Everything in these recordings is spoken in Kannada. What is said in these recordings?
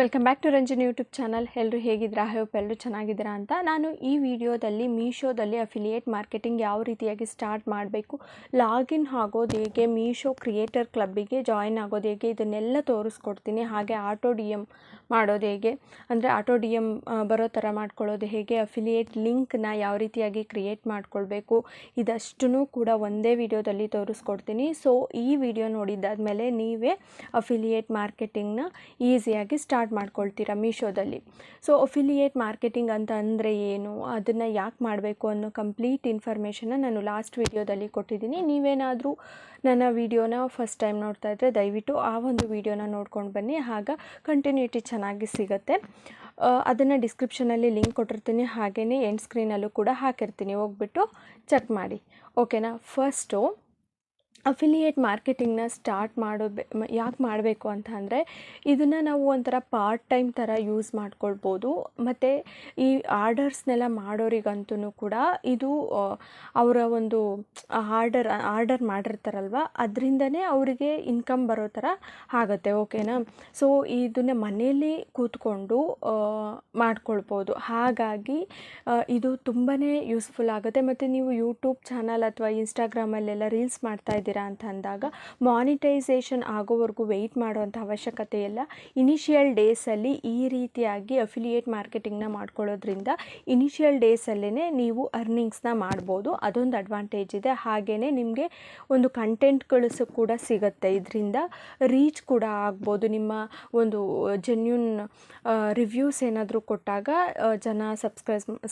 Welcome back to Ranjani YouTube channel. ಎಲ್ಲರೂ ಹೇಗಿದ್ದೀರಾ? ಹೋಪ್ ಎಲ್ಲರೂ ಚೆನ್ನಾಗಿದ್ದೀರಾ ಅಂತ. ನಾನು ಈ ವಿಡಿಯೋದಲ್ಲಿ ಮೀಶೋದಲ್ಲಿ ಅಫಿಲಿಯೇಟ್ ಮಾರ್ಕೆಟಿಂಗ್ ಯಾವ ರೀತಿಯಾಗಿ ಸ್ಟಾರ್ಟ್ ಮಾಡಬೇಕು, ಲಾಗಿನ್ ಆಗೋದು ಹೇಗೆ, ಮೀಶೋ ಕ್ರಿಯೇಟರ್ ಕ್ಲಬ್ಬಿಗೆ ಜಾಯಿನ್ ಆಗೋದು ಹೇಗೆ, ಇದನ್ನೆಲ್ಲ ತೋರಿಸ್ಕೊಡ್ತೀನಿ. ಹಾಗೆ ಆಟೋ ಡಿ ಎಮ್ ಮಾಡೋದು ಹೇಗೆ, ಅಂದರೆ ಆಟೋ ಡಿ ಎಮ್ ಬರೋ ಥರ ಮಾಡ್ಕೊಳ್ಳೋದು ಹೇಗೆ, ಅಫಿಲಿಯೇಟ್ ಲಿಂಕ್ನ ಯಾವ ರೀತಿಯಾಗಿ ಕ್ರಿಯೇಟ್ ಮಾಡ್ಕೊಳ್ಬೇಕು, ಇದಷ್ಟೂ ಕೂಡ ಒಂದೇ ವಿಡಿಯೋದಲ್ಲಿ ತೋರಿಸ್ಕೊಡ್ತೀನಿ. ಸೊ ಈ ವಿಡಿಯೋ ನೋಡಿದ್ದಾದಮೇಲೆ ನೀವೇ ಅಫಿಲಿಯೇಟ್ ಮಾರ್ಕೆಟಿಂಗ್ನ ಈಸಿಯಾಗಿ ಸ್ಟಾರ್ಟ್ ಮಾಡ್ಕೊಳ್ತೀರಾ ಮೀಶೋದಲ್ಲಿ. ಸೊ ಅಫಿಲಿಯೇಟ್ ಮಾರ್ಕೆಟಿಂಗ್ ಅಂತ ಅಂದರೆ ಏನು, ಅದನ್ನು ಯಾಕೆ ಮಾಡಬೇಕು ಅನ್ನೋ ಕಂಪ್ಲೀಟ್ ಇನ್ಫಾರ್ಮೇಷನ್ನ ನಾನು ಲಾಸ್ಟ್ ವಿಡಿಯೋದಲ್ಲಿ ಕೊಟ್ಟಿದ್ದೀನಿ. ನೀವೇನಾದರೂ ನನ್ನ ವಿಡಿಯೋನ ಫಸ್ಟ್ ಟೈಮ್ ನೋಡ್ತಾ ಇದ್ದರೆ ದಯವಿಟ್ಟು ಆ ಒಂದು ವಿಡಿಯೋನ ನೋಡ್ಕೊಂಡು ಬನ್ನಿ, ಆಗ ಕಂಟಿನ್ಯೂಟಿ ಚೆನ್ನಾಗಿ ಸಿಗುತ್ತೆ. ಅದನ್ನು ಡಿಸ್ಕ್ರಿಪ್ಷನಲ್ಲಿ ಲಿಂಕ್ ಕೊಟ್ಟಿರ್ತೀನಿ, ಹಾಗೆಯೇ ಎಂಡ್ ಸ್ಕ್ರೀನಲ್ಲೂ ಕೂಡ ಹಾಕಿರ್ತೀನಿ, ಹೋಗ್ಬಿಟ್ಟು ಚೆಕ್ ಮಾಡಿ. ಓಕೆನಾ. ಫಸ್ಟು ಅಫಿಲಿಯೇಟ್ ಮಾರ್ಕೆಟಿಂಗ್ನ ಸ್ಟಾರ್ಟ್ ಯಾಕೆ ಮಾಡಬೇಕು ಅಂತ ಅಂದರೆ, ಇದನ್ನು ನಾವು ಒಂಥರ ಪಾರ್ಟ್ ಟೈಮ್ ಥರ ಯೂಸ್ ಮಾಡ್ಕೊಳ್ಬೋದು. ಮತ್ತು ಈ ಆರ್ಡರ್ಸ್ನೆಲ್ಲ ಮಾಡೋರಿಗಂತೂ ಕೂಡ ಇದು ಅವರ ಒಂದು ಆರ್ಡರ್ ಮಾಡಿರ್ತಾರಲ್ವ, ಅದರಿಂದನೇ ಅವರಿಗೆ ಇನ್ಕಮ್ ಬರೋ ಥರ ಆಗುತ್ತೆ. ಓಕೆನಾ. ಸೊ ಇದನ್ನು ಮನೆಯಲ್ಲಿ ಕೂತ್ಕೊಂಡು ಮಾಡ್ಕೊಳ್ಬೋದು. ಹಾಗಾಗಿ ಇದು ತುಂಬಾ ಯೂಸ್ಫುಲ್ ಆಗುತ್ತೆ. ಮತ್ತು ನೀವು ಯೂಟ್ಯೂಬ್ ಚಾನಲ್ ಅಥವಾ ಇನ್ಸ್ಟಾಗ್ರಾಮಲ್ಲೆಲ್ಲ ರೀಲ್ಸ್ ಮಾಡ್ತಾ ಇದ್ದೀರಾ ಅಂತ ಅಂದಾಗ ಮಾನಿಟೈಸೇಷನ್ ಆಗೋವರೆಗೂ ವೆಯ್ಟ್ ಮಾಡುವಂಥ ಅವಶ್ಯಕತೆ ಇಲ್ಲ. ಇನಿಷಿಯಲ್ ಡೇಸಲ್ಲಿ ಈ ರೀತಿಯಾಗಿ ಅಫಿಲಿಯೇಟ್ ಮಾರ್ಕೆಟಿಂಗ್ನ ಮಾಡ್ಕೊಳ್ಳೋದ್ರಿಂದ ಇನಿಷಿಯಲ್ ಡೇಸಲ್ಲೇ ನೀವು ಅರ್ನಿಂಗ್ಸ್ನ ಮಾಡ್ಬೋದು. ಅದೊಂದು ಅಡ್ವಾಂಟೇಜ್ ಇದೆ. ಹಾಗೆಯೇ ನಿಮಗೆ ಒಂದು ಕಂಟೆಂಟ್ಗಳು ಕೂಡ ಸಿಗುತ್ತೆ, ಇದರಿಂದ ರೀಚ್ ಕೂಡ ಆಗ್ಬೋದು. ನಿಮ್ಮ ಒಂದು ಜೆನ್ಯೂನ್ ರಿವ್ಯೂಸ್ ಏನಾದರೂ ಕೊಟ್ಟಾಗ ಜನ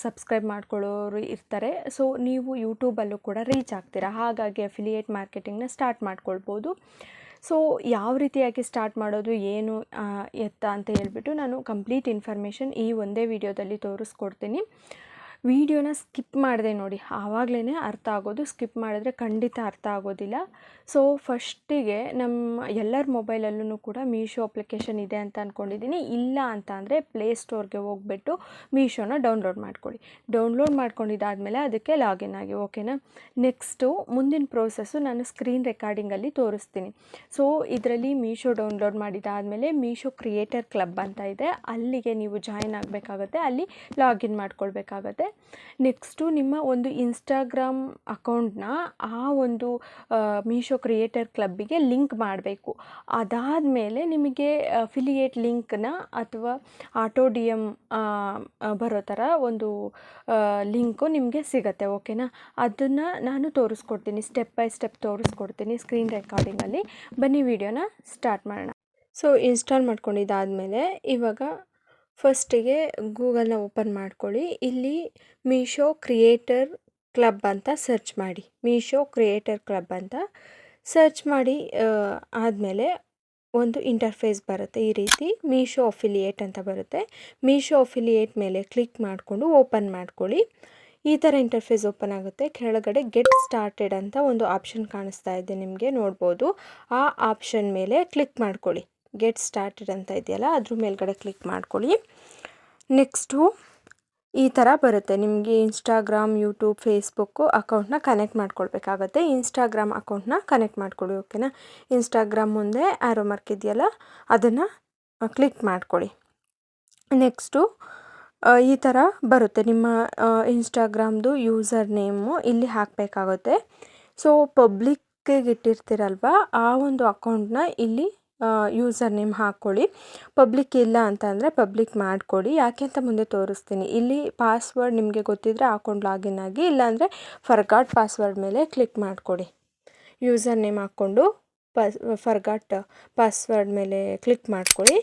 ಸಬ್ಸ್ಕ್ರೈಬ್ ಮಾಡ್ಕೊಳ್ಳೋರು ಇರ್ತಾರೆ. ಸೊ ನೀವು ಯೂಟ್ಯೂಬಲ್ಲೂ ಕೂಡ ರೀಚ್ ಆಗ್ತೀರಾ. ಹಾಗಾಗಿ ಅಫಿಲಿಯೇಟ್ ಮಾರ್ಕೆಟಿಂಗ್ನ ಸ್ಟಾರ್ಟ್ ಮಾಡ್ಕೊಳ್ಬೋದು. ಸೊ ಯಾವ ರೀತಿಯಾಗಿ ಸ್ಟಾರ್ಟ್ ಮಾಡೋದು, ಏನು ಎತ್ತ ಅಂತ ಹೇಳ್ಬಿಟ್ಟು ನಾನು ಕಂಪ್ಲೀಟ್ ಇನ್ಫಾರ್ಮೇಷನ್ ಈ ಒಂದೇ ವಿಡಿಯೋದಲ್ಲಿ ತೋರಿಸ್ಕೊಡ್ತೀನಿ. ವಿಡಿಯೋನ ಸ್ಕಿಪ್ ಮಾಡಿದೆ ನೋಡಿ, ಆವಾಗಲೇ ಅರ್ಥ ಆಗೋದು. ಸ್ಕಿಪ್ ಮಾಡಿದ್ರೆ ಖಂಡಿತ ಅರ್ಥ ಆಗೋದಿಲ್ಲ. ಸೊ ಫಸ್ಟಿಗೆ ನಮ್ಮ ಎಲ್ಲರ ಮೊಬೈಲಲ್ಲೂ ಕೂಡ ಮೀಶೋ ಅಪ್ಲಿಕೇಶನ್ ಇದೆ ಅಂತ ಅಂದ್ಕೊಂಡಿದ್ದೀನಿ. ಇಲ್ಲ ಅಂತ ಅಂದರೆ ಪ್ಲೇಸ್ಟೋರ್ಗೆ ಹೋಗ್ಬಿಟ್ಟು ಮೀಶೋನ ಡೌನ್ಲೋಡ್ ಮಾಡ್ಕೊಳ್ಳಿ. ಡೌನ್ಲೋಡ್ ಮಾಡ್ಕೊಂಡಿದ್ದಾದಮೇಲೆ ಅದಕ್ಕೆ ಲಾಗಿನ್ ಆಗಿ. ಓಕೆನಾ. ನೆಕ್ಸ್ಟು ಮುಂದಿನ ಪ್ರೋಸೆಸ್ಸು ನಾನು ಸ್ಕ್ರೀನ್ ರೆಕಾರ್ಡಿಂಗಲ್ಲಿ ತೋರಿಸ್ತೀನಿ. ಸೊ ಇದರಲ್ಲಿ ಮೀಶೋ ಡೌನ್ಲೋಡ್ ಮಾಡಿದ್ದಾದಮೇಲೆ ಮೀಶೋ ಕ್ರಿಯೇಟರ್ ಕ್ಲಬ್ ಅಂತ ಇದೆ, ಅಲ್ಲಿಗೆ ನೀವು ಜಾಯಿನ್ ಆಗಬೇಕಾಗತ್ತೆ. ಅಲ್ಲಿ ಲಾಗಿನ್ ಮಾಡ್ಕೊಳ್ಬೇಕಾಗತ್ತೆ. ನೆಕ್ಸ್ಟು ನಿಮ್ಮ ಒಂದು ಇನ್ಸ್ಟಾಗ್ರಾಮ್ ಅಕೌಂಟ್ನ ಆ ಒಂದು ಮೀಶೋ ಕ್ರಿಯೇಟರ್ ಕ್ಲಬ್ಬಿಗೆ ಲಿಂಕ್ ಮಾಡಬೇಕು. ಅದಾದಮೇಲೆ ನಿಮಗೆ ಅಫಿಲಿಯೇಟ್ ಲಿಂಕ್ನ ಅಥವಾ ಆಟೋ ಡಿ ಎಮ್ ಬರೋ ಥರ ಒಂದು ಲಿಂಕು ನಿಮಗೆ ಸಿಗುತ್ತೆ. ಓಕೆನಾ. ಅದನ್ನು ನಾನು ತೋರಿಸ್ಕೊಡ್ತೀನಿ, ಸ್ಟೆಪ್ ಬೈ ಸ್ಟೆಪ್ ತೋರಿಸ್ಕೊಡ್ತೀನಿ ಸ್ಕ್ರೀನ್ ರೆಕಾರ್ಡಿಂಗಲ್ಲಿ. ಬನ್ನಿ ವಿಡಿಯೋನ ಸ್ಟಾರ್ಟ್ ಮಾಡೋಣ. ಸೊ ಇನ್ಸ್ಟಾಲ್ ಮಾಡ್ಕೊಂಡಿದ್ದಾದಮೇಲೆ ಇವಾಗ ಫಸ್ಟಿಗೆ ಗೂಗಲ್ನ ಓಪನ್ ಮಾಡ್ಕೊಳ್ಳಿ. ಇಲ್ಲಿ ಮೀಶೋ ಕ್ರಿಯೇಟರ್ ಕ್ಲಬ್ ಅಂತ ಸರ್ಚ್ ಮಾಡಿ. ಮೀಶೋ ಕ್ರಿಯೇಟರ್ ಕ್ಲಬ್ ಅಂತ ಸರ್ಚ್ ಮಾಡಿ ಆದಮೇಲೆ ಒಂದು ಇಂಟರ್ಫೇಸ್ ಬರುತ್ತೆ ಈ ರೀತಿ. ಮೀಶೋ ಅಫಿಲಿಯೇಟ್ ಅಂತ ಬರುತ್ತೆ. ಮೀಶೋ ಅಫಿಲಿಯೇಟ್ ಮೇಲೆ ಕ್ಲಿಕ್ ಮಾಡಿಕೊಂಡು ಓಪನ್ ಮಾಡ್ಕೊಳ್ಳಿ. ಈ ಥರ ಇಂಟರ್ಫೇಸ್ ಓಪನ್ ಆಗುತ್ತೆ. ಕೆಳಗಡೆ ಗೆಟ್ ಸ್ಟಾರ್ಟೆಡ್ ಅಂತ ಒಂದು ಆಪ್ಷನ್ ಕಾಣಿಸ್ತಾ ಇದೆ, ನಿಮಗೆ ನೋಡ್ಬೋದು. ಆ ಆಪ್ಷನ್ ಮೇಲೆ ಕ್ಲಿಕ್ ಮಾಡ್ಕೊಳ್ಳಿ. ಗೆಟ್ ಸ್ಟಾರ್ಟೆಡ್ ಅಂತ ಇದೆಯಲ್ಲ, ಅದ್ರ ಮೇಲ್ಗಡೆ ಕ್ಲಿಕ್ ಮಾಡ್ಕೊಳ್ಳಿ. ನೆಕ್ಸ್ಟು ಈ ಥರ ಬರುತ್ತೆ. ನಿಮಗೆ ಇನ್ಸ್ಟಾಗ್ರಾಮ್, ಯೂಟ್ಯೂಬ್, ಫೇಸ್ಬುಕ್ಕು ಅಕೌಂಟ್ನ ಕನೆಕ್ಟ್ ಮಾಡ್ಕೊಳ್ಬೇಕಾಗತ್ತೆ. ಇನ್ಸ್ಟಾಗ್ರಾಮ್ ಅಕೌಂಟ್ನ ಕನೆಕ್ಟ್ ಮಾಡ್ಕೊಳ್ಳಿ. ಓಕೆನಾ. ಇನ್ಸ್ಟಾಗ್ರಾಮ್ ಮುಂದೆ ಆ್ಯರೋ ಮಾರ್ಕ್ ಇದೆಯಲ್ಲ, ಅದನ್ನು ಕ್ಲಿಕ್ ಮಾಡ್ಕೊಳ್ಳಿ. ನೆಕ್ಸ್ಟು ಈ ಥರ ಬರುತ್ತೆ. ನಿಮ್ಮ ಇನ್ಸ್ಟಾಗ್ರಾಮ್ದು ಯೂಸರ್ ನೇಮು ಇಲ್ಲಿ ಹಾಕಬೇಕಾಗುತ್ತೆ. ಸೊ ಪಬ್ಲಿಕ್ಕಿಗೆ ಇಟ್ಟಿರ್ತೀರಲ್ವ, ಆ ಒಂದು ಅಕೌಂಟ್ನ ಇಲ್ಲಿ ಯೂಸರ್ ನೇಮ್ ಹಾಕ್ಕೊಳ್ಳಿ. ಪಬ್ಲಿಕ್ ಇಲ್ಲ ಅಂತ ಅಂದರೆ ಪಬ್ಲಿಕ್ ಮಾಡ್ಕೊಳ್ಳಿ. ಯಾಕೆ ಅಂತ ಮುಂದೆ ತೋರಿಸ್ತೀನಿ. ಇಲ್ಲಿ ಪಾಸ್ವರ್ಡ್ ನಿಮಗೆ ಗೊತ್ತಿದ್ದರೆ ಅಕೌಂಟ್ ಲಾಗಿನ್ ಆಗಿ, ಇಲ್ಲಾಂದರೆ ಫರ್ಗಾಟ್ ಪಾಸ್ವರ್ಡ್ ಮೇಲೆ ಕ್ಲಿಕ್ ಮಾಡಿಕೊಡಿ. ಯೂಸರ್ ನೇಮ್ ಹಾಕ್ಕೊಂಡು ಫರ್ಗಾಟ್ ಪಾಸ್ವರ್ಡ್ ಮೇಲೆ ಕ್ಲಿಕ್ ಮಾಡ್ಕೊಳ್ಳಿ.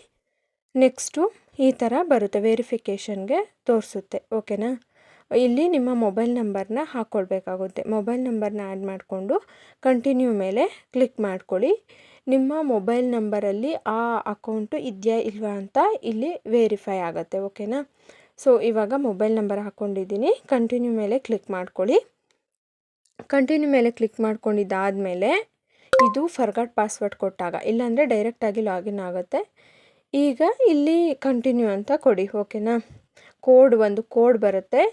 ನೆಕ್ಸ್ಟು ಈ ಥರ ಬರುತ್ತೆ, ವೆರಿಫಿಕೇಷನ್ಗೆ ತೋರಿಸುತ್ತೆ. ಓಕೆನಾ. ಇಲ್ಲಿ ನಿಮ್ಮ ಮೊಬೈಲ್ ನಂಬರ್ನ ಹಾಕ್ಕೊಳ್ಬೇಕಾಗುತ್ತೆ. ಮೊಬೈಲ್ ನಂಬರ್ನ ಆ್ಯಡ್ ಮಾಡಿಕೊಂಡು ಕಂಟಿನ್ಯೂ ಮೇಲೆ ಕ್ಲಿಕ್ ಮಾಡ್ಕೊಳ್ಳಿ. ನಿಮ್ಮ ಮೊಬೈಲ್ ನಂಬರಲ್ಲಿ ಆ ಅಕೌಂಟು ಇದೆಯಾ ಇಲ್ವಾ ಅಂತ ಇಲ್ಲಿ ವೆರಿಫೈ ಆಗುತ್ತೆ. ಓಕೆನಾ. ಸೊ ಇವಾಗ ಮೊಬೈಲ್ ನಂಬರ್ ಹಾಕ್ಕೊಂಡಿದ್ದೀನಿ. ಕಂಟಿನ್ಯೂ ಮೇಲೆ ಕ್ಲಿಕ್ ಮಾಡ್ಕೊಳ್ಳಿ. ಕಂಟಿನ್ಯೂ ಮೇಲೆ ಕ್ಲಿಕ್ ಮಾಡ್ಕೊಂಡಿದ್ದಾದಮೇಲೆ ಇದು ಫರ್ಗಾಟ್ ಪಾಸ್ವರ್ಡ್ ಕೊಟ್ಟಾಗ, ಇಲ್ಲಾಂದರೆ ಡೈರೆಕ್ಟಾಗಿ ಲಾಗಿನ್ ಆಗುತ್ತೆ. ಈಗ ಇಲ್ಲಿ ಕಂಟಿನ್ಯೂ ಅಂತ ಕೊಡಿ. ಓಕೆನಾ. ಒಂದು ಕೋಡ್ ಬರುತ್ತೆ,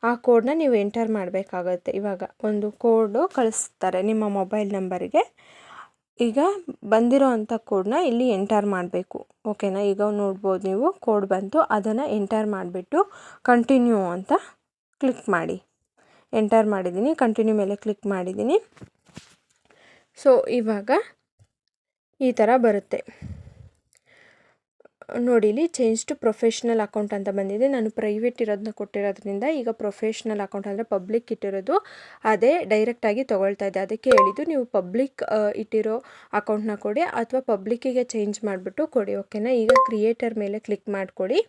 ಆ ಕೋಡನ್ನ ನೀವು ಎಂಟರ್ ಮಾಡಬೇಕಾಗತ್ತೆ. ಇವಾಗ ಒಂದು ಕೋಡು ಕಳಿಸ್ತಾರೆ ನಿಮ್ಮ ಮೊಬೈಲ್ ನಂಬರಿಗೆ. ಈಗ ಬಂದಿರೋ ಅಂಥ ಕೋಡನ್ನ ಇಲ್ಲಿ ಎಂಟರ್ ಮಾಡಬೇಕು. ಓಕೆನಾ, ಈಗ ನೋಡ್ಬೋದು ನೀವು ಕೋಡ್ ಬಂತು, ಅದನ್ನು ಎಂಟರ್ ಮಾಡಿಬಿಟ್ಟು ಕಂಟಿನ್ಯೂ ಅಂತ ಕ್ಲಿಕ್ ಮಾಡಿ. ಎಂಟರ್ ಮಾಡಿದ್ದೀನಿ, ಕಂಟಿನ್ಯೂ ಮೇಲೆ ಕ್ಲಿಕ್ ಮಾಡಿದ್ದೀನಿ. ಸೊ ಇವಾಗ ಈ ಥರ ಬರುತ್ತೆ ನೋಡಿ. ಇಲ್ಲಿ ಚೇಂಜ್ ಟು ಪ್ರೊಫೆಷ್ನಲ್ ಅಕೌಂಟ್ ಅಂತ ಬಂದಿದೆ. ನಾನು ಪ್ರೈವೇಟ್ ಇರೋದನ್ನ ಕೊಟ್ಟಿರೋದ್ರಿಂದ ಈಗ ಪ್ರೊಫೆಷ್ನಲ್ ಅಕೌಂಟ್ ಅಂದರೆ ಪಬ್ಲಿಕ್ ಇಟ್ಟಿರೋದು ಅದೇ ಡೈರೆಕ್ಟಾಗಿ ತೊಗೊಳ್ತಾ ಇದೆ. ಅದಕ್ಕೆ ಹೇಳಿದ್ದು ನೀವು ಪಬ್ಲಿಕ್ ಇಟ್ಟಿರೋ ಅಕೌಂಟ್ನ ಕೊಡಿ ಅಥವಾ ಪಬ್ಲಿಕ್ಕಿಗೆ ಚೇಂಜ್ ಮಾಡಿಬಿಟ್ಟು ಕೊಡಿ. ಓಕೆನಾ, ಈಗ ಕ್ರಿಯೇಟರ್ ಮೇಲೆ ಕ್ಲಿಕ್ ಮಾಡಿಕೊಡಿ.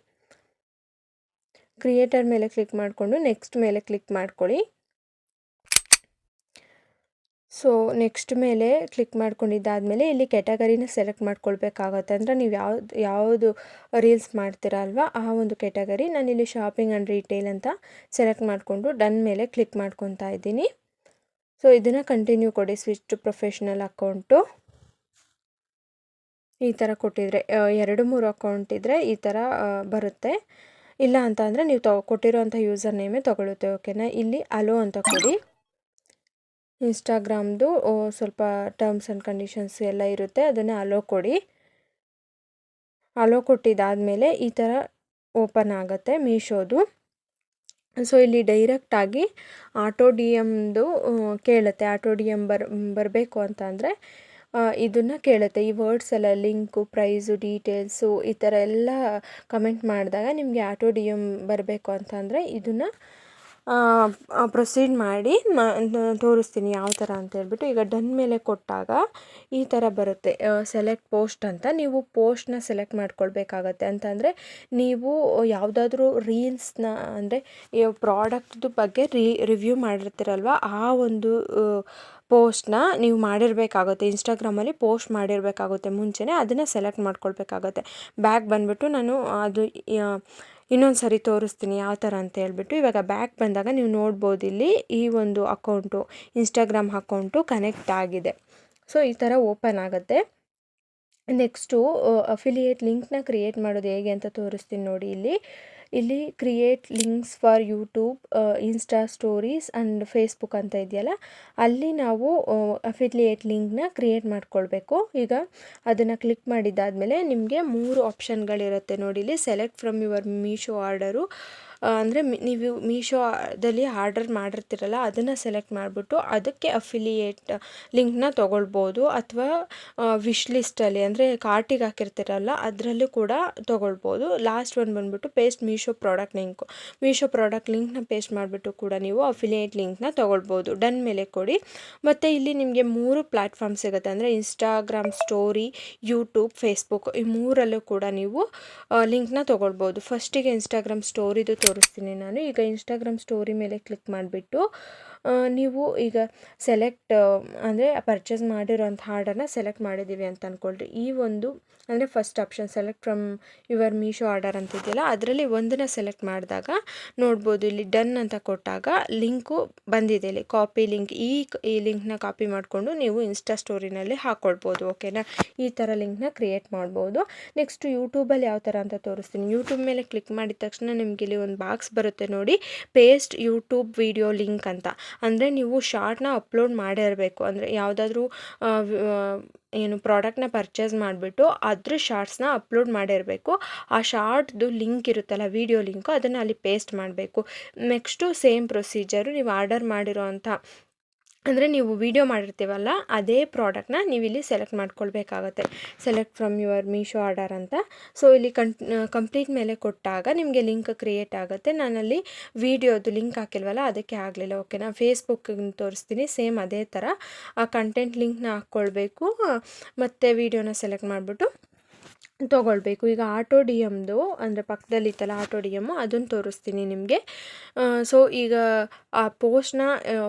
ಕ್ರಿಯೇಟರ್ ಮೇಲೆ ಕ್ಲಿಕ್ ಮಾಡಿಕೊಂಡು ನೆಕ್ಸ್ಟ್ ಮೇಲೆ ಕ್ಲಿಕ್ ಮಾಡ್ಕೊಳ್ಳಿ. ಸೊ ನೆಕ್ಸ್ಟ್ ಮೇಲೆ ಕ್ಲಿಕ್ ಮಾಡ್ಕೊಂಡಿದ್ದಾದಮೇಲೆ ಇಲ್ಲಿ ಕ್ಯಾಟಗರಿನ ಸೆಲೆಕ್ಟ್ ಮಾಡ್ಕೊಳ್ಬೇಕಾಗತ್ತೆ. ಅಂದರೆ ನೀವು ಯಾವುದು ರೀಲ್ಸ್ ಮಾಡ್ತೀರಾ ಅಲ್ವಾ ಆ ಒಂದು ಕ್ಯಾಟಗರಿ. ನಾನಿಲ್ಲಿ ಶಾಪಿಂಗ್ ಆ್ಯಂಡ್ ರಿಟೇಲ್ ಅಂತ ಸೆಲೆಕ್ಟ್ ಮಾಡಿಕೊಂಡು ಡನ್ ಮೇಲೆ ಕ್ಲಿಕ್ ಮಾಡ್ಕೊತಾ ಇದ್ದೀನಿ. ಸೊ ಇದನ್ನು ಕಂಟಿನ್ಯೂ ಕೊಡಿ. ಸ್ವಿಚ್ ಟು ಪ್ರೊಫೆಷ್ನಲ್ ಅಕೌಂಟು ಈ ಥರ ಕೊಟ್ಟಿದ್ರೆ 2-3 ಅಕೌಂಟ್ ಇದ್ದರೆ ಈ ಥರ ಬರುತ್ತೆ. ಇಲ್ಲ ಅಂತ ಅಂದರೆ ನೀವು ಕೊಟ್ಟಿರೋಂಥ ಯೂಸರ್ ನೇಮೇ ತೊಗೊಳುತ್ತೆ. ಓಕೆನಾ, ಇಲ್ಲಿ ಅಲೋ ಅಂತ ಕೊಡಿ. ಇನ್ಸ್ಟಾಗ್ರಾಮ್ದು ಸ್ವಲ್ಪ ಟರ್ಮ್ಸ್ ಆ್ಯಂಡ್ ಕಂಡೀಷನ್ಸ್ ಎಲ್ಲ ಇರುತ್ತೆ, ಅದನ್ನು ಅಲೋ ಕೊಡಿ. ಅಲೋ ಕೊಟ್ಟಿದ್ದಾದಮೇಲೆ ಈ ಥರ ಓಪನ್ ಆಗುತ್ತೆ ಮೀಶೋದು. ಸೊ ಇಲ್ಲಿ ಡೈರೆಕ್ಟಾಗಿ ಆಟೋ ಡಿ ಎಮ್ದು ಕೇಳುತ್ತೆ. ಆಟೋ ಡಿ ಎಮ್ ಬರಬೇಕು ಅಂತ ಅಂದರೆ ಇದನ್ನು ಕೇಳುತ್ತೆ. ಈ ವರ್ಡ್ಸ್ ಎಲ್ಲ ಲಿಂಕು, ಪ್ರೈಸು, ಡೀಟೇಲ್ಸು ಈ ಥರ ಎಲ್ಲ ಕಮೆಂಟ್ ಮಾಡಿದಾಗ ನಿಮಗೆ ಆಟೋ ಡಿ ಎಮ್ ಬರಬೇಕು ಅಂತಂದರೆ ಇದನ್ನು ಪ್ರೊಸೀಡ್ ಮಾಡಿ ತೋರಿಸ್ತೀನಿ ಯಾವ ಥರ ಅಂತ ಹೇಳ್ಬಿಟ್ಟು. ಈಗ ಡನ್ ಮೇಲೆ ಕೊಟ್ಟಾಗ ಈ ಥರ ಬರುತ್ತೆ ಸೆಲೆಕ್ಟ್ ಪೋಸ್ಟ್ ಅಂತ. ನೀವು ಪೋಸ್ಟ್ನ ಸೆಲೆಕ್ಟ್ ಮಾಡ್ಕೊಳ್ಬೇಕಾಗತ್ತೆ. ಅಂತಂದರೆ ನೀವು ಯಾವುದಾದ್ರೂ ರೀಲ್ಸ್ನ ಅಂದರೆ ಪ್ರಾಡಕ್ಟ್ದು ಬಗ್ಗೆ ರಿವ್ಯೂ ಮಾಡಿರ್ತೀರಲ್ವ ಆ ಒಂದು ಪೋಸ್ಟ್ನ ನೀವು ಮಾಡಿರಬೇಕಾಗುತ್ತೆ. ಇನ್ಸ್ಟಾಗ್ರಾಮಲ್ಲಿ ಪೋಸ್ಟ್ ಮಾಡಿರಬೇಕಾಗುತ್ತೆ ಮುಂಚೆನೇ, ಅದನ್ನು ಸೆಲೆಕ್ಟ್ ಮಾಡ್ಕೊಳ್ಬೇಕಾಗತ್ತೆ. ಬ್ಯಾಕ್ ಬಂದುಬಿಟ್ಟು ನಾನು ಅದು ಇನ್ನೊಂದು ಸರಿ ತೋರಿಸ್ತೀನಿ ಯಾವ ಥರ ಅಂತ ಹೇಳ್ಬಿಟ್ಟು. ಇವಾಗ ಬ್ಯಾಕ್ ಬಂದಾಗ ನೀವು ನೋಡ್ಬೋದು ಇಲ್ಲಿ ಈ ಒಂದು ಅಕೌಂಟು ಇನ್ಸ್ಟಾಗ್ರಾಮ್ ಅಕೌಂಟು ಕನೆಕ್ಟ್ ಆಗಿದೆ. ಸೊ ಈ ಥರ ಓಪನ್ ಆಗುತ್ತೆ. ನೆಕ್ಸ್ಟು ಅಫಿಲಿಯೇಟ್ ಲಿಂಕ್ನ ಕ್ರಿಯೇಟ್ ಮಾಡೋದು ಹೇಗೆ ಅಂತ ತೋರಿಸ್ತೀನಿ ನೋಡಿ. ಇಲ್ಲಿ create links for YouTube, insta stories and Facebook ಅಂತ ಇದೆಯಲ್ಲ, ಅಲ್ಲಿ ನಾವು ಅಫಿಲಿಯೇಟ್ ಲಿಂಕ್ನ ಕ್ರಿಯೇಟ್ ಮಾಡ್ಕೊಳ್ಬೇಕು. ಈಗ ಅದನ್ನು ಕ್ಲಿಕ್ ಮಾಡಿದ್ದಾದಮೇಲೆ ನಿಮಗೆ 3 ಆಪ್ಷನ್ಗಳಿರುತ್ತೆ ನೋಡಿ. ಇಲ್ಲಿ select from your Meesho order ಅಂದರೆ ನೀವು ಮೀಶೋದಲ್ಲಿ ಆರ್ಡರ್ ಮಾಡಿರ್ತೀರಲ್ಲ ಅದನ್ನು ಸೆಲೆಕ್ಟ್ ಮಾಡಿಬಿಟ್ಟು ಅದಕ್ಕೆ ಅಫಿಲಿಯೇಟ್ ಲಿಂಕ್ನ ತೊಗೊಳ್ಬೋದು. ಅಥವಾ ವಿಶ್ ಲಿಸ್ಟಲ್ಲಿ ಅಂದರೆ ಕಾರ್ಟಿಗೆ ಹಾಕಿರ್ತೀರಲ್ಲ ಅದರಲ್ಲೂ ಕೂಡ ತೊಗೊಳ್ಬೋದು. ಲಾಸ್ಟ್ ಒಂದು ಬಂದುಬಿಟ್ಟು paste Meesho product link. Meesho product ಲಿಂಕ್ನ ಪೇಸ್ಟ್ ಮಾಡಿಬಿಟ್ಟು ಕೂಡ ನೀವು ಅಫಿಲಿಯೇಟ್ ಲಿಂಕ್ನ ತೊಗೊಳ್ಬೋದು. ಡನ್ ಮೇಲೆ ಕೊಡಿ. ಮತ್ತು ಇಲ್ಲಿ ನಿಮಗೆ 3 ಪ್ಲ್ಯಾಟ್ಫಾರ್ಮ್ ಸಿಗುತ್ತೆ. ಅಂದರೆ ಇನ್ಸ್ಟಾಗ್ರಾಮ್ ಸ್ಟೋರಿ, ಯೂಟ್ಯೂಬ್, ಫೇಸ್ಬುಕ್ ಈ 3ರಲ್ಲೂ ಕೂಡ ನೀವು ಲಿಂಕ್ನ ತೊಗೊಳ್ಬೋದು. ಫಸ್ಟಿಗೆ ಇನ್ಸ್ಟಾಗ್ರಾಮ್ ಸ್ಟೋರಿದು ತೋರಿಸ್ತೀನಿ ನಾನು. ಈಗ ಇನ್ಸ್ಟಾಗ್ರಾಮ್ ಸ್ಟೋರಿ ಮೇಲೆ ಕ್ಲಿಕ್ ಮಾಡಿಬಿಟ್ಟು ನೀವು ಈಗ ಸೆಲೆಕ್ಟ್ ಅಂದರೆ ಪರ್ಚೇಸ್ ಮಾಡಿರೋಂಥ ಆರ್ಡರ್ನ ಸೆಲೆಕ್ಟ್ ಮಾಡಿದ್ದೀವಿ ಅಂತ ಅಂದ್ಕೊಳ್ರಿ. ಈ ಒಂದು ಅಂದರೆ first option select from your Meesho order ಅಂತಿದೆಯಲ್ಲ ಅದರಲ್ಲಿ ಒಂದನ್ನು ಸೆಲೆಕ್ಟ್ ಮಾಡಿದಾಗ ನೋಡ್ಬೋದು ಇಲ್ಲಿ ಡನ್ ಅಂತ ಕೊಟ್ಟಾಗ ಲಿಂಕು ಬಂದಿದೆ. ಇಲ್ಲಿ ಕಾಪಿ ಲಿಂಕ್, ಈ ಲಿಂಕ್ನ ಕಾಪಿ ಮಾಡಿಕೊಂಡು ನೀವು ಇನ್ಸ್ಟಾ ಸ್ಟೋರಿನಲ್ಲಿ ಹಾಕ್ಕೊಳ್ಬೋದು. ಓಕೆನಾ, ಈ ಥರ ಲಿಂಕ್ನ ಕ್ರಿಯೇಟ್ ಮಾಡ್ಬೋದು. ನೆಕ್ಸ್ಟ್ ಯೂಟ್ಯೂಬಲ್ಲಿ ಯಾವ ಥರ ಅಂತ ತೋರಿಸ್ತೀನಿ. ಯೂಟ್ಯೂಬ್ ಮೇಲೆ ಕ್ಲಿಕ್ ಮಾಡಿದ ತಕ್ಷಣ ನಿಮಗೆ ಇಲ್ಲಿ ಒಂದು ಬಾಕ್ಸ್ ಬರುತ್ತೆ ನೋಡಿ, ಪೇಸ್ಟ್ ಯೂಟ್ಯೂಬ್ ವಿಡಿಯೋ ಲಿಂಕ್ ಅಂತ. ಅಂದರೆ ನೀವು ಶಾರ್ಟ್ನ ಅಪ್ಲೋಡ್ ಮಾಡಿರಬೇಕು. ಅಂದರೆ ಯಾವುದಾದ್ರೂ ಪ್ರಾಡಕ್ಟ್ನ ಪರ್ಚೇಸ್ ಮಾಡಿಬಿಟ್ಟು ಅದ್ರ ಶಾರ್ಟ್ಸ್ನ ಅಪ್ಲೋಡ್ ಮಾಡಿರಬೇಕು. ಆ ಶಾರ್ಟ್ದು ಲಿಂಕ್ ಇರುತ್ತಲ್ಲ ವಿಡಿಯೋ ಲಿಂಕು, ಅದನ್ನು ಅಲ್ಲಿ ಪೇಸ್ಟ್ ಮಾಡಬೇಕು. ನೆಕ್ಸ್ಟು ಸೇಮ್ ಪ್ರೊಸೀಜರು ನೀವು ಆರ್ಡರ್ ಮಾಡಿರೋ ಅಂಥ ಅಂದರೆ ನೀವು ವಿಡಿಯೋ ಮಾಡಿರ್ತೀವಲ್ಲ ಅದೇ ಪ್ರಾಡಕ್ಟ್ನ ನೀವಿಲ್ಲಿ ಸೆಲೆಕ್ಟ್ ಮಾಡ್ಕೊಳ್ಬೇಕಾಗತ್ತೆ. Select from your Meesho order ಅಂತ. ಸೊ ಇಲ್ಲಿ ಕಂಪ್ಲೀಟ್ ಮೇಲೆ ಕೊಟ್ಟಾಗ ನಿಮಗೆ ಲಿಂಕ್ ಕ್ರಿಯೇಟ್ ಆಗುತ್ತೆ. ನಾನಲ್ಲಿ ವಿಡಿಯೋದು ಲಿಂಕ್ ಹಾಕಿಲ್ವಲ್ಲ ಅದಕ್ಕೆ ಆಗಲಿಲ್ಲ. ಓಕೆನಾ, ಫೇಸ್ಬುಕ್ಕಿಗೆ ತೋರಿಸ್ತೀನಿ. ಸೇಮ್ ಅದೇ ಥರ ಆ ಕಂಟೆಂಟ್ ಲಿಂಕ್ನ ಹಾಕ್ಕೊಳ್ಬೇಕು ಮತ್ತು ವಿಡಿಯೋನ ಸೆಲೆಕ್ಟ್ ಮಾಡಿಬಿಟ್ಟು ತೊಗೊಳ್ಬೇಕು. ಈಗ ಆಟೋ ಡಿ ಎಮ್ದು ಅಂದರೆ ಪಕ್ಕದಲ್ಲಿ ಇತ್ತಲ್ಲ ಆಟೋ ಡಿ ಎಮ್ಮು, ಅದನ್ನು ತೋರಿಸ್ತೀನಿ ನಿಮಗೆ. ಸೊ ಈಗ ಆ ಪೋಸ್ಟ್ನ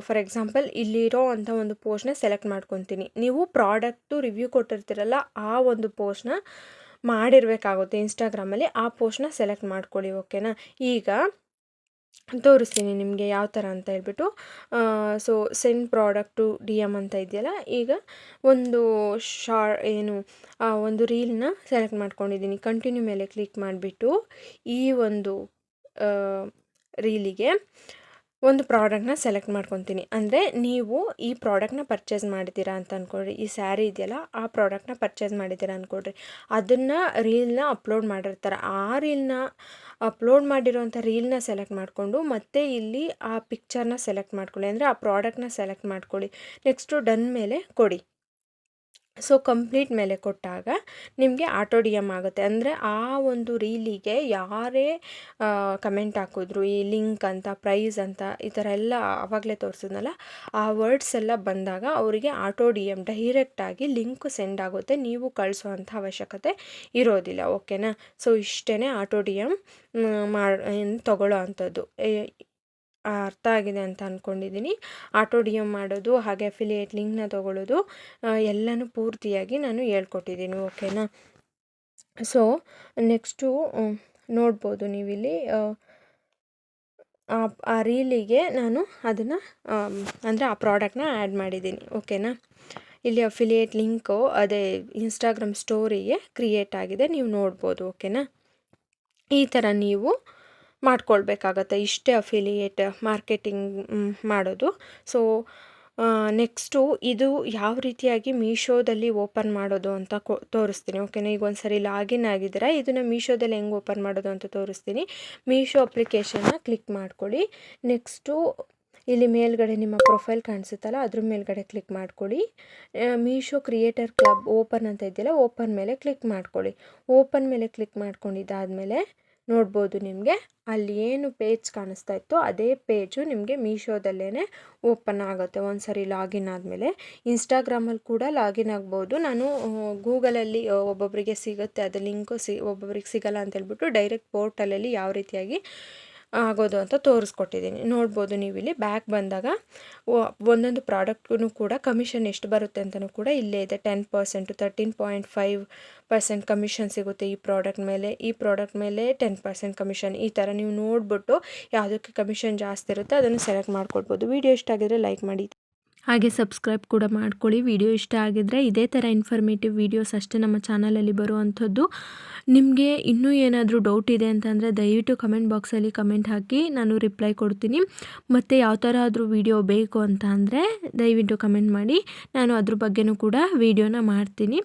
ಫಾರ್ ಎಕ್ಸಾಂಪಲ್ ಇಲ್ಲಿರೋ ಅಂಥ ಒಂದು ಪೋಸ್ಟ್ನ ಸೆಲೆಕ್ಟ್ ಮಾಡ್ಕೊತೀನಿ. ನೀವು ಪ್ರಾಡಕ್ಟು ರಿವ್ಯೂ ಕೊಟ್ಟಿರ್ತೀರಲ್ಲ ಆ ಒಂದು ಪೋಸ್ಟ್ನ ಮಾಡಿರಬೇಕಾಗುತ್ತೆ ಇನ್ಸ್ಟಾಗ್ರಾಮಲ್ಲಿ. ಆ ಪೋಸ್ಟ್ನ ಸೆಲೆಕ್ಟ್ ಮಾಡ್ಕೊಳ್ಳಿ. ಓಕೆನಾ, ಈಗ ತೋರಿಸ್ತೀನಿ ನಿಮಗೆ ಯಾವ ಥರ ಅಂತ ಹೇಳ್ಬಿಟ್ಟು. So send product D M ಅಂತ ಇದೆಯಲ್ಲ, ಈಗ ಒಂದು ಒಂದು ರೀಲ್ನ ಸೆಲೆಕ್ಟ್ ಮಾಡ್ಕೊಂಡಿದ್ದೀನಿ. ಕಂಟಿನ್ಯೂ ಮೇಲೆ ಕ್ಲಿಕ್ ಮಾಡಿಬಿಟ್ಟು ಈ ಒಂದು ರೀಲಿಗೆ ಒಂದು ಪ್ರಾಡಕ್ಟ್ನ ಸೆಲೆಕ್ಟ್ ಮಾಡ್ಕೊತೀನಿ. ಅಂದರೆ ನೀವು ಈ ಪ್ರಾಡಕ್ಟ್ನ ಪರ್ಚೇಸ್ ಮಾಡಿದ್ದೀರಾ ಅಂತ ಅಂದ್ಕೊಳ್ರಿ. ಈ ಸ್ಯಾರಿ ಇದೆಯಲ್ಲ ಆ ಪ್ರಾಡಕ್ಟ್ನ ಪರ್ಚೇಸ್ ಮಾಡಿದ್ದೀರಾ ಅಂದ್ಕೊಳ್ರಿ. ಅದನ್ನು ರೀಲ್ನ ಅಪ್ಲೋಡ್ ಮಾಡಿರ್ತಾರೆ. ಆ ರೀಲ್ನ ಅಪ್ಲೋಡ್ ಮಾಡಿರೋಂಥ ರೀಲ್ನ ಸೆಲೆಕ್ಟ್ ಮಾಡಿಕೊಂಡು ಮತ್ತೆ ಇಲ್ಲಿ ಆ ಪಿಕ್ಚರ್ನ ಸೆಲೆಕ್ಟ್ ಮಾಡ್ಕೊಳ್ಳಿ. ಅಂದರೆ ಆ ಪ್ರಾಡಕ್ಟ್ನ ಸೆಲೆಕ್ಟ್ ಮಾಡ್ಕೊಳ್ಳಿ. ನೆಕ್ಸ್ಟು ಡನ್ ಮೇಲೆ ಕೊಡಿ. ಸೊ ಕಂಪ್ಲೀಟ್ ಮೇಲೆ ಕೊಟ್ಟಾಗ ನಿಮಗೆ ಆಟೋ ಡಿ ಎಮ್ ಆಗುತ್ತೆ. ಅಂದರೆ ಆ ಒಂದು ರೀಲಿಗೆ ಯಾರೇ ಕಮೆಂಟ್ ಹಾಕಿದ್ರು ಈ ಲಿಂಕ್ ಅಂತ ಪ್ರೈಸ್ ಅಂತ ಈ ಥರ ಎಲ್ಲ ಆವಾಗಲೇ ತೋರಿಸಿದ್ನಲ್ಲ ಆ ವರ್ಡ್ಸ್ ಎಲ್ಲ ಬಂದಾಗ ಅವರಿಗೆ ಆಟೋ ಡಿ ಎಮ್ ಡೈರೆಕ್ಟಾಗಿ ಲಿಂಕ್ ಸೆಂಡ್ ಆಗುತ್ತೆ. ನೀವು ಕಳಿಸೋವಂಥ ಅವಶ್ಯಕತೆ ಇರೋದಿಲ್ಲ. ಓಕೆನಾ? ಸೊ ಇಷ್ಟೇ ಆಟೋ ಡಿ ಎಮ್ ತಗೊಳ್ಳೋ ಅಂಥದ್ದು. ಅರ್ಥ ಆಗಿದೆ ಅಂತ ಅಂದ್ಕೊಂಡಿದ್ದೀನಿ. ಆಟೋ ಡಿ ಎಮ್ ಮಾಡೋದು ಹಾಗೆ ಅಫಿಲಿಯೇಟ್ ಲಿಂಕ್ನ ತೊಗೊಳ್ಳೋದು ಎಲ್ಲನೂ ಪೂರ್ತಿಯಾಗಿ ನಾನು ಹೇಳ್ಕೊಟ್ಟಿದ್ದೀನಿ. ಓಕೆನಾ? ಸೊ ನೆಕ್ಸ್ಟು ನೋಡ್ಬೋದು ನೀವಿಲ್ಲಿ ಆ ರೀಲಿಗೆ ನಾನು ಅದನ್ನು ಅಂದರೆ ಆ ಪ್ರಾಡಕ್ಟ್ನ ಆ್ಯಡ್ ಮಾಡಿದ್ದೀನಿ. ಓಕೆನಾ? ಇಲ್ಲಿ ಅಫಿಲಿಯೇಟ್ ಲಿಂಕು ಅದೇ ಇನ್ಸ್ಟಾಗ್ರಾಮ್ ಸ್ಟೋರಿಗೆ ಕ್ರಿಯೇಟ್ ಆಗಿದೆ, ನೀವು ನೋಡ್ಬೋದು. ಓಕೆನಾ? ಈ ಥರ ನೀವು ಮಾಡ್ಕೊಳ್ಬೇಕಾಗತ್ತೆ. ಇಷ್ಟೇ ಅಫಿಲಿಯೇಟ್ ಮಾರ್ಕೆಟಿಂಗ್ ಮಾಡೋದು. ಸೊ ನೆಕ್ಸ್ಟು ಇದು ಯಾವ ರೀತಿಯಾಗಿ ಮೀಶೋದಲ್ಲಿ ಓಪನ್ ಮಾಡೋದು ಅಂತ ತೋರಿಸ್ತೀನಿ. ಓಕೆನಾ? ಈಗ ಒಂದು ಸರಿ ಲಾಗಿನ್ ಆಗಿದ್ದೀರಾ, ಇದನ್ನು ಮೀಶೋದಲ್ಲಿ ಹೆಂಗೆ ಓಪನ್ ಮಾಡೋದು ಅಂತ ತೋರಿಸ್ತೀನಿ. ಮೀಶೋ ಅಪ್ಲಿಕೇಶನ್ನ ಕ್ಲಿಕ್ ಮಾಡ್ಕೊಳ್ಳಿ. ನೆಕ್ಸ್ಟು ಇಲ್ಲಿ ಮೇಲ್ಗಡೆ ನಿಮ್ಮ ಪ್ರೊಫೈಲ್ ಕಾಣಿಸುತ್ತಲ್ಲ ಅದ್ರ ಮೇಲ್ಗಡೆ ಕ್ಲಿಕ್ ಮಾಡ್ಕೊಳ್ಳಿ. ಮೀಶೋ ಕ್ರಿಯೇಟರ್ ಕ್ಲಬ್ ಓಪನ್ ಅಂತ ಇದೆಯಲ್ಲ ಓಪನ್ ಮೇಲೆ ಕ್ಲಿಕ್ ಮಾಡ್ಕೊಳ್ಳಿ. ಓಪನ್ ಮೇಲೆ ಕ್ಲಿಕ್ ಮಾಡ್ಕೊಂಡಿದ್ದಾದಮೇಲೆ ನೋಡ್ಬೋದು ನಿಮಗೆ ಅಲ್ಲಿ ಏನು ಪೇಜ್ ಕಾಣಿಸ್ತಾ ಇತ್ತು ಅದೇ ಪೇಜು ನಿಮಗೆ ಮೀಶೋದಲ್ಲೇ ಓಪನ್ ಆಗುತ್ತೆ ಒಂದು ಸರಿ ಲಾಗಿನ್ ಆದಮೇಲೆ. ಇನ್ಸ್ಟಾಗ್ರಾಮಲ್ಲಿ ಕೂಡ ಲಾಗಿನ್ ಆಗ್ಬೋದು. ನಾನು ಗೂಗಲಲ್ಲಿ ಒಬ್ಬೊಬ್ಬರಿಗೆ ಸಿಗುತ್ತೆ ಅದು ಲಿಂಕು ಒಬ್ಬೊಬ್ರಿಗೆ ಸಿಗಲ್ಲ ಅಂತ ಹೇಳ್ಬಿಟ್ಟು ಡೈರೆಕ್ಟ್ ಪೋರ್ಟಲಲ್ಲಿ ಯಾವ ರೀತಿಯಾಗಿ ಆಗೋದು ಅಂತ ತೋರಿಸ್ಕೊಟ್ಟಿದ್ದೀನಿ. ನೋಡ್ಬೋದು ನೀವಿಲ್ಲಿ ಬ್ಯಾಕ್ ಬಂದಾಗ ಒಂದೊಂದು ಪ್ರಾಡಕ್ಟ್ಗೂ ಕೂಡ ಕಮಿಷನ್ ಎಷ್ಟು ಬರುತ್ತೆ ಅಂತಲೂ ಕೂಡ ಇಲ್ಲೇ ಇದೆ. 10%, 13.5% ಕಮಿಷನ್ ಸಿಗುತ್ತೆ ಈ ಪ್ರಾಡಕ್ಟ್ ಮೇಲೆ. ಈ ಪ್ರಾಡಕ್ಟ್ ಮೇಲೆ 10% ಕಮಿಷನ್. ಈ ಥರ ನೀವು ನೋಡ್ಬಿಟ್ಟು ಯಾವುದಕ್ಕೆ ಕಮಿಷನ್ ಜಾಸ್ತಿ ಇರುತ್ತೆ ಅದನ್ನು ಸೆಲೆಕ್ಟ್ ಮಾಡ್ಕೊಳ್ಬೋದು. ವಿಡಿಯೋ ಇಷ್ಟ ಆಗಿದ್ರೆ ಲೈಕ್ ಮಾಡಿ, ಹಾಗೆ ಸಬ್ಸ್ಕ್ರೈಬ್ ಕೂಡ ಮಾಡ್ಕೊಳ್ಳಿ. ವಿಡಿಯೋ ಇಷ್ಟ ಆಗಿದ್ದರೆ ಇದೇ ಥರ ಇನ್ಫಾರ್ಮೇಟಿವ್ ವೀಡಿಯೋಸ್ ಅಷ್ಟೇ ನಮ್ಮ ಚಾನಲಲ್ಲಿ ಬರುವಂಥದ್ದು. ನಿಮಗೆ ಇನ್ನೂ ಏನಾದರೂ ಡೌಟ್ ಇದೆ ಅಂತಂದರೆ ದಯವಿಟ್ಟು ಕಮೆಂಟ್ ಬಾಕ್ಸಲ್ಲಿ ಕಮೆಂಟ್ ಹಾಕಿ, ನಾನು ರಿಪ್ಲೈ ಕೊಡ್ತೀನಿ. ಮತ್ತು ಯಾವ ಥರ ಆದರೂ ವೀಡಿಯೋ ಬೇಕು ಅಂತ ಅಂದರೆ ದಯವಿಟ್ಟು ಕಮೆಂಟ್ ಮಾಡಿ, ನಾನು ಅದ್ರ ಬಗ್ಗೆನೂ ಕೂಡ ವೀಡಿಯೋನ ಮಾಡ್ತೀನಿ.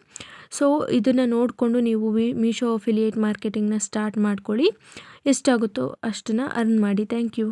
ಸೊ ಇದನ್ನು ನೋಡಿಕೊಂಡು ನೀವು ಮೀಶೋ ಅಫಿಲಿಯೇಟ್ ಮಾರ್ಕೆಟಿಂಗ್ನ ಸ್ಟಾರ್ಟ್ ಮಾಡ್ಕೊಳ್ಳಿ. ಎಷ್ಟಾಗುತ್ತೋ ಅಷ್ಟನ್ನು ಅರ್ನ್ ಮಾಡಿ. Thank you.